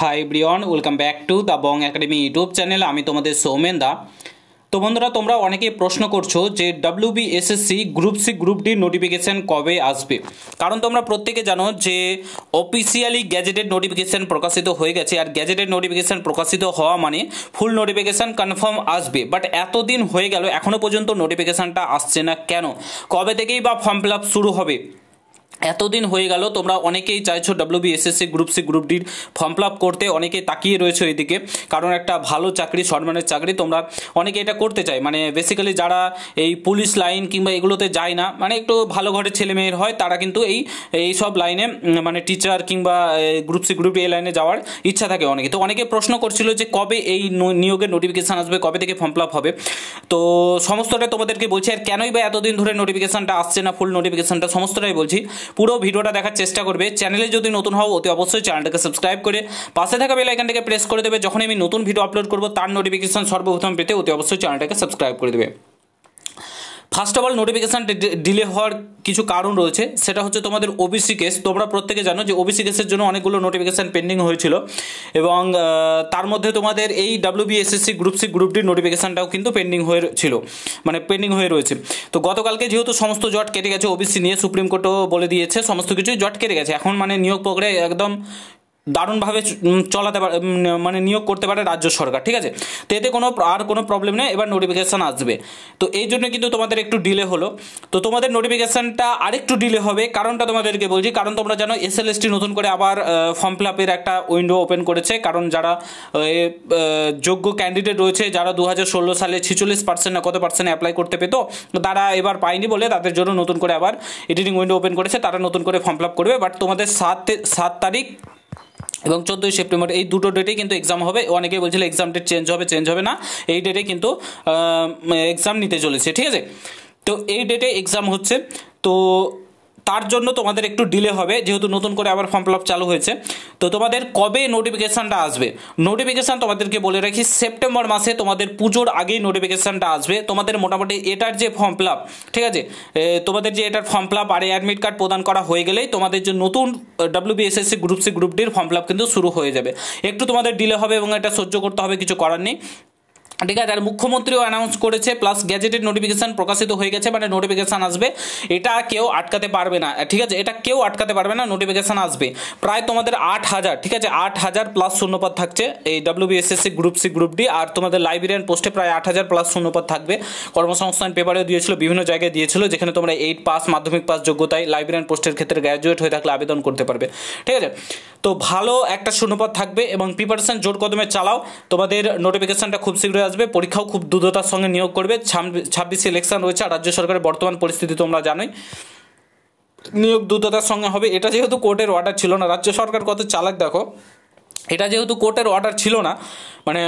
Hi everyone, welcome back to the Bong academy YouTube channel. আমি তোমাদের সৌমেন দা। তো বন্ধুরা, তোমরা অনেকেই প্রশ্ন করছো যে WBSSC group C group D notification কবে আসবে। কারণ তোমরা প্রত্যেকে জানো যে অফিসিয়ালি গ্যাজেটেড নোটিফিকেশান প্রকাশিত হয়ে গেছে, আর গ্যাজেটেড নোটিফিকেশান প্রকাশিত হওয়া মানে ফুল নোটিফিকেশান কনফার্ম আসবে। বাট এতদিন হয়ে গেল, এখনও পর্যন্ত নোটিফিকেশানটা আসছে না কেন? কবে থেকেই বা ফর্ম ফিল আপ শুরু হবে? এতদিন হয়ে গেল, তোমরা অনেকেই চাইছো WBSSC গ্রুপ সি গ্রুপ ডির ফর্ম ফিল আপ করতে, অনেকেই তাকিয়ে রয়েছে এদিকে। কারণ একটা ভালো চাকরি, সম্মানের চাকরি, তোমরা অনেকে এটা করতে চাই। মানে বেসিক্যালি যারা এই পুলিশ লাইন কিংবা এগুলোতে যায় না, মানে একটু ভালো ঘরের ছেলে মেয়ের হয়, তারা কিন্তু এই সব লাইনে মানে টিচার কিংবা গ্রুপ সি গ্রুপ ডি এই লাইনে যাওয়ার ইচ্ছা থাকে অনেকে। তো অনেকে প্রশ্ন করছিল যে কবে এই নিয়োগের নোটিফিকেশান আসবে, কবে থেকে ফর্ম ফিল আপ হবে। তো সমস্তটা তোমাদেরকে বলছি, আর কেনই বা এতদিন ধরে নোটিফিকেশানটা আসছে না, ফুল নোটিফিকেশানটা, সমস্তটাই বলছি। পুরো ভিডিওটা দেখার চেষ্টা করবে। চ্যানেলে যদি নতুন হও অতি অবশ্যই চ্যানেলটাকে সাবস্ক্রাইব করে পাশে থাকা বেল আইকনটাকে প্রেস করে দেবে। যখন আমি নতুন ভিডিও আপলোড করব তার নোটিফিকেশান সর্বপ্রথম পেতে অতি অবশ্যই চ্যানেলটাকে সাবস্ক্রাইব করে দেবে। First of all, notification delay হওয়ার কিছু কারণ রয়েছে। সেটা হচ্ছে তোমাদের ওবিসি কেস। তোমরা প্রত্যেকে জানো যে ওবিসি কেসের জন্য অনেকগুলো নোটিফিকেশান পেন্ডিং হয়েছিল, এবং তার মধ্যে তোমাদের এই WBSSC গ্রুপ সি গ্রুপ ডির নোটিফিকেশানটাও কিন্তু পেন্ডিং হয়েছিল, মানে পেন্ডিং হয়ে রয়েছে। তো গতকালকে যেহেতু সমস্ত জট কেটে গেছে ওবিসি নিয়ে, সুপ্রিম কোর্টও বলে দিয়েছে সমস্ত কিছুই জট কেটে গেছে। এখন মানে নিয়োগ প্রক্রিয়া একদম দারুণভাবে চলাতে পারে, মানে নিয়োগ করতে পারে রাজ্য সরকার, ঠিক আছে। তো এতে কোনো প্রবলেম নেই, এবার নোটিফিকেশান আসবে। তো এই জন্য কিন্তু তোমাদের একটু ডিলে হলো। তো তোমাদের নোটিফিকেশানটা আরেকটু ডিলে হবে, কারণটা তোমাদেরকে বলছি। কারণ তোমরা জানো SLST নতুন করে আবার ফর্ম ফিল আপের একটা উইন্ডো ওপেন করেছে। কারণ যারা যোগ্য ক্যান্ডিডেট রয়েছে, যারা 2016 সালে 46% না কত পার্সেন্ট অ্যাপ্লাই করতে পেতো, তারা এবার পায়নি বলে তাদের জন্য নতুন করে আবার এডিটিং উইন্ডো ওপেন করেছে। তারা নতুন করে ফর্ম ফিল আপ করবে। বাট তোমাদের 7 তারিখ এবং 14 সেপ্টেম্বর এই দুটো ডেটেই কিন্তু এক্সাম হবে। অনেকে বলছিল এক্সাম ডেট চেঞ্জ হবে না, এই ডেটে কিন্তু এক্সাম নিতে চলেছে, ঠিক আছে। তো এই ডেটে এক্সাম হচ্ছে, তো তার জন্য তোমাদের একটু ডিলে হবে, যেহেতু নতুন করে আবার ফর্ম ফিল আপ চালু হয়েছে। তো তোমাদের কবে নোটিফিকেশানটা আসবে? নোটিফিকেশান তোমাদেরকে বলে রাখি, সেপ্টেম্বর মাসে তোমাদের পুজোর আগেই নোটিফিকেশানটা আসবে। তোমাদের মোটামুটি এটার যে ফর্ম ফিল আপ, ঠিক আছে, তোমাদের যে এটার ফর্ম ফিল আপ আর অ্যাডমিট কার্ড প্রদান করা হয়ে গেলেই তোমাদের যে নতুন WBSSC গ্রুপ সি গ্রুপ ডির ফর্ম ফিল আপ কিন্তু শুরু হয়ে যাবে। একটু তোমাদের ডিলে হবে এবং এটা সহ্য করতে হবে, কিছু করার নেই, ঠিক আছে। আর মুখ্যমন্ত্রীও অ্যানাউন্স করেছে, প্লাস গ্যাজেটেড নোটিফিকেশান প্রকাশিত হয়ে গেছে, মানে নোটিফিকেশান আসবে। এটা কেউ আটকাতে পারবে না, ঠিক আছে, এটা কেউ আটকাতে পারবে না, নোটিফিকেশান আসবে। প্রায় তোমাদের 8,000, ঠিক আছে, 8,000 প্লাস শূন্যপদ থাকছে এই WBSSC group C group D. আর তোমাদের লাইব্রেরিয়ান পোস্টে প্রায় 8,000 প্লাস শূন্যপদ থাকবে। কর্মসংস্থান পেপারেও দিয়েছিল, বিভিন্ন জায়গায় দিয়েছিল, যেখানে তোমরা 8 পাস, মাধ্যমিক পাস যোগ্যতায় লাইব্রেরিয়ান পোস্টের ক্ষেত্রে গ্র্যাজুয়েট হয়ে থাকলে আবেদন করতে পারবে, ঠিক আছে। তো ভালো একটা শূন্যপদ থাকবে এবং প্রিপারেশন জোর কদমে চালাও। তোমাদের নোটিফিকেশানটা খুব শীঘ্রই আসবে। পরীক্ষাও খুব দ্রুততার সঙ্গে নিয়োগ করবে। 26 ইলেকশন রয়েছে, আর রাজ্য সরকারের বর্তমান পরিস্থিতি তোমরা জানোই, নিয়োগ দ্রুততার সঙ্গে হবে। এটা যেহেতু কোর্টের অর্ডার ছিল না, রাজ্য সরকার কত চালাক দেখো, এটা যেহেতু কোর্টের অর্ডার ছিল না, মানে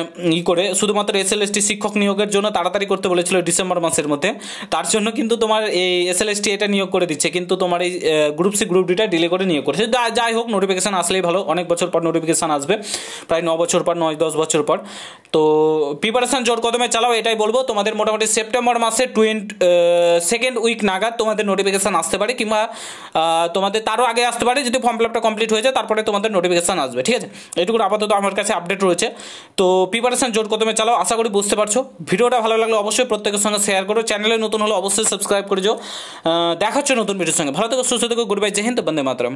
করে শুধুমাত্র SLST শিক্ষক নিয়োগের জন্য তাড়াতাড়ি করতে বলেছিল ডিসেম্বর মাসের মধ্যে, তার জন্য কিন্তু তোমার এই SLST এটা নিয়োগ করে দিচ্ছে, কিন্তু তোমার এই গ্রুপ সি গ্রুপ ডিটা ডিলে করে নিয়োগ করেছে। যাই হোক, নোটিফিকেশান আসলেই ভালো, অনেক বছর পর নোটিফিকেশান আসবে, প্রায় 9 বছর পর, 9-10 বছর পর। তো প্রিপারেশান জোর কদমে চালাও, এটাই বলবো। তোমাদের মোটামুটি সেপ্টেম্বর মাসে 2nd উইক নাগাদ তোমাদের নোটিফিকেশান আসতে পারে, কিংবা তোমাদের তারও আগে আসতে পারে যদি ফর্ম ফিল আপটা কমপ্লিট হয়ে যায়, তারপরে তোমাদের নোটিফিকেশান আসবে, ঠিক আছে। এটুকু আপাতত আমার কাছে আপডেট রয়েছে। তো প্রিপারেশন জোর কদমে চালাও, আশা করি বুঝতে পারছো। ভিডিওটা ভালো লাগলে অবশ্যই প্রত্যেকের সঙ্গে শেয়ার করো। চ্যানেলে নতুন হলে অবশ্যই সাবস্ক্রাইব করে যাও। দেখা হচ্ছে নতুন ভিডিওর সঙ্গে। ভালো থেকো, সুস্থ থেকো, গুড বাই, জয় হিন্দ, বন্দে মাতরম।